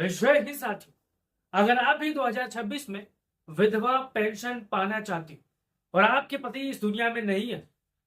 जय हिंद साथियों। अगर आप भी 2026 में विधवा पेंशन पाना चाहती हो और आपके पति इस दुनिया में नहीं है,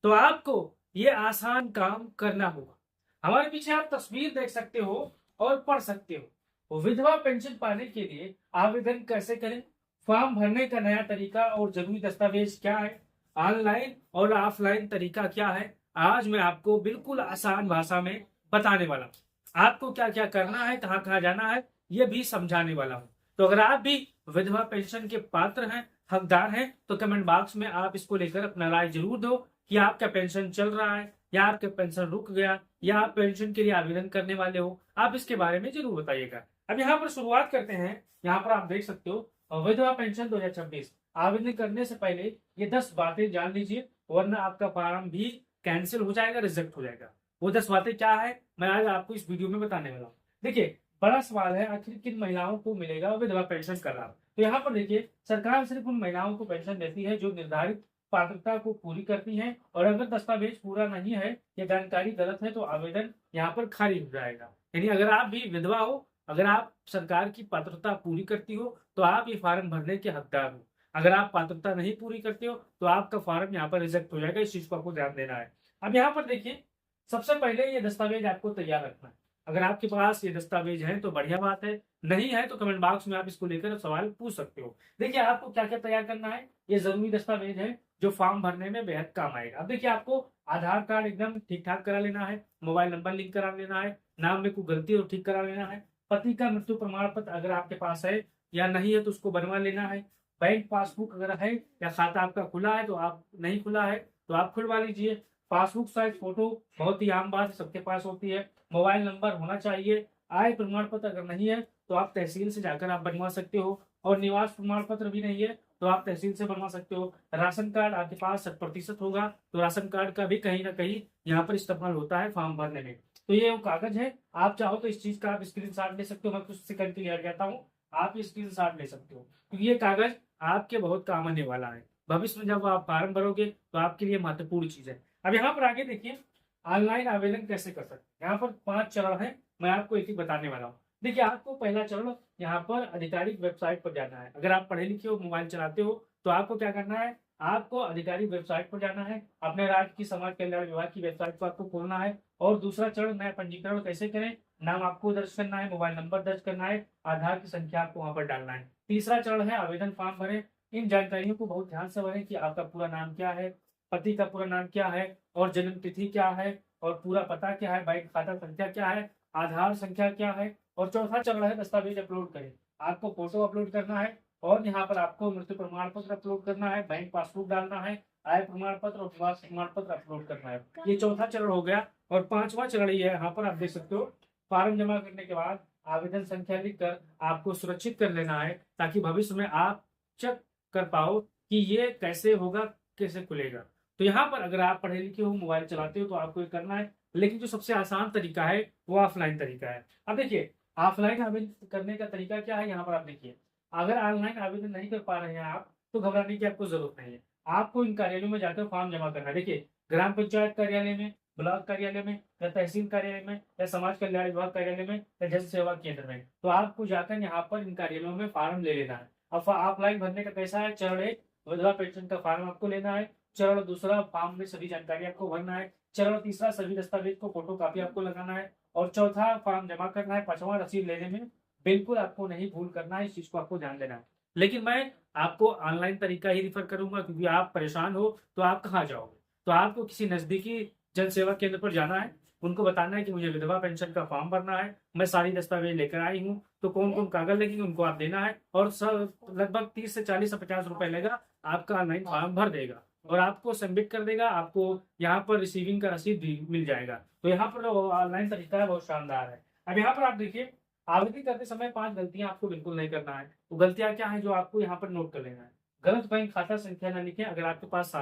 तो आपको ये आसान काम करना होगा। हमारे पीछे आप तस्वीर देख सकते हो और पढ़ सकते हो। विधवा पेंशन पाने के लिए आवेदन कैसे करें, फॉर्म भरने का नया तरीका और जरूरी दस्तावेज क्या है, ऑनलाइन और ऑफलाइन तरीका क्या है, आज मैं आपको बिल्कुल आसान भाषा में बताने वाला हूँ। आपको क्या क्या करना है, कहाँ कहाँ जाना है, ये भी समझाने वाला हूँ। तो अगर आप भी विधवा पेंशन के पात्र हैं, हकदार हैं, तो कमेंट बॉक्स में आप इसको लेकर अपना राय जरूर दो कि आपका पेंशन चल रहा है या आपका पेंशन रुक गया या आप पेंशन के लिए आवेदन करने वाले हो। आप इसके बारे में जरूर बताइएगा। अब यहाँ पर शुरुआत करते हैं। यहाँ पर आप देख सकते हो विधवा पेंशन 2026 आवेदन करने से पहले ये 10 बातें जान लीजिए, वरना आपका फॉर्म भी कैंसिल हो जाएगा, रिजेक्ट हो जाएगा। वो 10 बातें क्या है, मैं आज आपको इस वीडियो में बताने वाला हूँ। देखिए, बड़ा सवाल है आखिर किन महिलाओं को मिलेगा विधवा पेंशन का लाभ। तो यहाँ पर देखिए, सरकार सिर्फ उन महिलाओं को पेंशन देती है जो निर्धारित पात्रता को पूरी करती हैं, और अगर दस्तावेज पूरा नहीं है या जानकारी गलत है तो आवेदन यहाँ पर खारिज हो जाएगा। यानी अगर आप भी विधवा हो, अगर आप सरकार की पात्रता पूरी करती हो, तो आप ये फॉर्म भरने के हकदार हो। अगर आप पात्रता नहीं पूरी करते हो तो आपका फॉर्म यहाँ पर रिजेक्ट हो जाएगा। इस चीज को आपको ध्यान देना है। अब यहाँ पर देखिए, सबसे पहले ये दस्तावेज आपको तैयार रखना है। अगर आपके पास ये दस्तावेज है तो बढ़िया बात है, नहीं है तो कमेंट बॉक्स में आप इसको लेकर सवाल पूछ सकते हो। देखिए, आपको क्या क्या तैयार करना है, ये जरूरी दस्तावेज है जो फॉर्म भरने में बेहद काम आएगा। अब देखिए, आपको आधार कार्ड एकदम ठीक ठाक करा लेना है, मोबाइल नंबर लिंक करा लेना है, नाम में कोई गलती हो ठीक करा लेना है, पति का मृत्यु प्रमाण पत्र अगर आपके पास है या नहीं है तो उसको बनवा लेना है, बैंक पासबुक अगर है या खाता आपका खुला है तो आप नहीं खुला है तो आप खुलवा लीजिए, पासबुक साइज फोटो बहुत ही आम बात है, सबके पास होती है, मोबाइल नंबर होना चाहिए, आय प्रमाण पत्र अगर नहीं है तो आप तहसील से जाकर आप बनवा सकते हो, और निवास प्रमाण पत्र भी नहीं है तो आप तहसील से बनवा सकते हो। राशन कार्ड आपके पास 60% होगा तो राशन कार्ड का भी कहीं ना कहीं यहाँ पर इस्तेमाल होता है फॉर्म भरने में। तो ये वो कागज है, आप चाहो तो इस चीज का आप स्क्रीनशॉट ले सकते हो। मैं कुछ सेकंड के लिए हट जाता हूँ, आप स्क्रीनशॉट ले सकते हो क्योंकि ये कागज आपके बहुत काम आने वाला है। भविष्य में जब आप फॉर्म भरोगे तो आपके लिए महत्वपूर्ण चीज है। अब यहाँ पर आगे देखिए, ऑनलाइन आवेदन कैसे कर सकते हैं। यहाँ पर 5 चरण है, मैं आपको एक एक बताने वाला हूँ। देखिए, आपको पहला चरण यहाँ पर आधिकारिक वेबसाइट पर जाना है। अगर आप पढ़े लिखे हो, मोबाइल चलाते हो, तो आपको क्या करना है, आपको आधिकारिक वेबसाइट पर जाना है, अपने राज्य की समाज कल्याण विभाग की वेबसाइट को आपको खोलना है। और दूसरा चरण, नया पंजीकरण कैसे करें, नाम आपको दर्ज करना है, मोबाइल नंबर दर्ज करना है, आधार की संख्या आपको वहां पर डालना है। तीसरा चरण है आवेदन फॉर्म भरें। इन जानकारियों को बहुत ध्यान से भरें कि आपका पूरा नाम क्या है, पति का पूरा नाम क्या है, और जन्म तिथि क्या है, और पूरा पता क्या है, बैंक खाता संख्या क्या है, आधार संख्या क्या है। और चौथा चरण है दस्तावेज अपलोड करें। आपको फोटो अपलोड करना है, और यहाँ पर आपको मृत्यु प्रमाण पत्र अपलोड करना है, बैंक पासबुक डालना है, आय प्रमाण पत्र और निवास प्रमाण पत्र अपलोड करना है। ये चौथा चरण हो गया। और पांचवा चरण ये है, यहाँ पर आप देख सकते हो, फॉर्म जमा करने के बाद आवेदन संख्या लिखकर आपको सुरक्षित कर लेना है, ताकि भविष्य में आप चेक कर पाओ कि ये कैसे होगा, कैसे खुलेगा। तो यहाँ पर अगर आप पढ़े लिखे हो, मोबाइल चलाते हो, तो आपको ये करना है। लेकिन जो सबसे आसान तरीका है वो ऑफलाइन तरीका है। अब देखिए, ऑफलाइन आवेदन करने का तरीका क्या है, यहाँ पर आप देखिए, अगर ऑनलाइन आवेदन नहीं कर पा रहे हैं आप, तो घबराने की आपको जरूरत नहीं है। आपको इन कार्यालयों में जाकर फॉर्म जमा करना है। देखिए, ग्राम पंचायत कार्यालय में, ब्लॉक कार्यालय में, या तहसील कार्यालय में, या समाज कल्याण विभाग कार्यालय में, या जन सेवा केंद्र में, तो आपको जाकर यहाँ पर इन कार्यालयों में फॉर्म ले लेना है। अब ऑफलाइन भरने का कैसा है, चरण एक, विधवा पेंशन का फॉर्म आपको लेना है। चरण दूसरा, फॉर्म में सभी जानकारी आपको भरना है। चरण तीसरा, सभी दस्तावेज को फोटो कॉपी आपको लगाना है। और चौथा, फॉर्म जमा करना है। पांचवा, रसीद लेने में बिल्कुल आपको नहीं भूल करना है, इस चीज को आपको ध्यान देना है। लेकिन मैं आपको ऑनलाइन तरीका ही रिफर करूंगा, क्योंकि आप परेशान हो तो आप कहाँ जाओगे। तो आपको किसी नजदीकी जन सेवा केंद्र पर जाना है, उनको बताना है कि मुझे विधवा पेंशन का फॉर्म भरना है, मैं सारी दस्तावेज लेकर आई हूँ, तो कौन कौन कागज लगेंगे उनको आप देना है। और सब लगभग 30 से 40 से 50 रुपए लेगा, आपका ऑनलाइन फॉर्म भर देगा और आपको सबमिट कर देगा। आपको यहाँ पर रिसीविंग का रसीद भी मिल जाएगा। तो यहाँ पर ऑनलाइन तरीका है, बहुत शानदार है। अब यहाँ पर आप देखिए, आवेदन करते समय 5 गलतियां आपको बिल्कुल नहीं करना है। तो गलतियां क्या है जो आपको यहाँ पर नोट कर लेना है। गलत बैंक खाता संख्या न लिखें, अगर आपके पास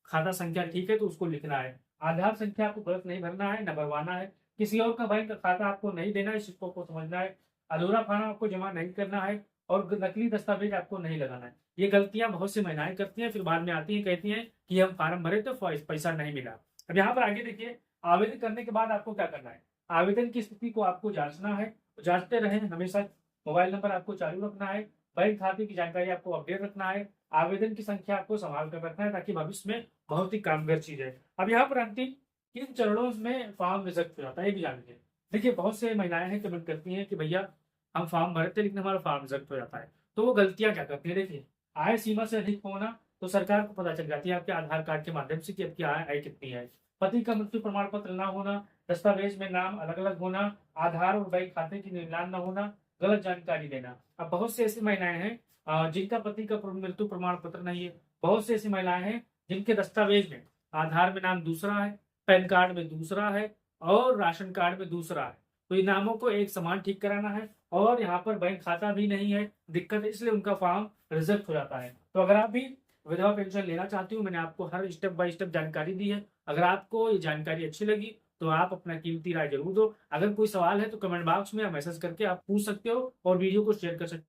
खाता संख्या ठीक है तो उसको लिखना है। आधार संख्या आपको गलत नहीं भरना है, न भरवाना है। किसी और का बैंक खाता आपको नहीं देना है, इस चीज को समझना है। अधूरा फॉर्म आपको जमा नहीं करना है, और नकली दस्तावेज आपको नहीं लगाना है। ये गलतियां बहुत सी महिलाएं करती हैं, फिर बाद में आती हैं, कहती हैं कि हम फॉर्म भरे तो पैसा नहीं मिला। अब यहाँ पर आगे देखिए, आवेदन करने के बाद आपको क्या करना है, आवेदन की स्थिति को आपको जांचना है। जांचते रहें हमेशा, मोबाइल नंबर आपको चालू रखना है, बैंक खाते की जानकारी आपको अपडेट रखना है, आवेदन की संख्या आपको संभाल कर रखना है ताकि भविष्य में बहुत ही कामगार चीज है। अब यहाँ पर अंतिम किन चरणों में फॉर्म रिजेक्ट हो जाता है ये भी जान लीजिए। देखिए बहुत से महिलाएं हैं कमेंट करती हैं कि भैया हम फॉर्म भरते लेकिन हमारा फॉर्म रिजेक्ट हो जाता है। तो वो गलतियां क्या करती है, देखिए आय सीमा से अधिक होना, तो सरकार को पता चल जाती है आपके आधार कार्ड के माध्यम से कि आपकी आय कितनी है। पति का मृत्यु प्रमाण पत्र ना होना, दस्तावेज में नाम अलग अलग होना, आधार और बैंक खाते की मिलान न होना, गलत जानकारी देना। अब बहुत से ऐसी महिलाएं हैं जिनका पति का मृत्यु प्रमाण पत्र नहीं है। बहुत सी ऐसी महिलाएं हैं जिनके दस्तावेज में आधार में नाम दूसरा है, पैन कार्ड में दूसरा है और राशन कार्ड में दूसरा है। तो इन नामों को एक समान ठीक कराना है और यहाँ पर बैंक खाता भी नहीं है, दिक्कत है, इसलिए उनका फॉर्म रिजेक्ट हो जाता है। तो अगर आप भी विधवा पेंशन लेना चाहती हूँ, मैंने आपको हर स्टेप बाय स्टेप जानकारी दी है। अगर आपको ये जानकारी अच्छी लगी तो आप अपना कीमती राय जरूर दो। अगर कोई सवाल है तो कमेंट बॉक्स में या मैसेज करके आप पूछ सकते हो और वीडियो को शेयर कर सकते हो।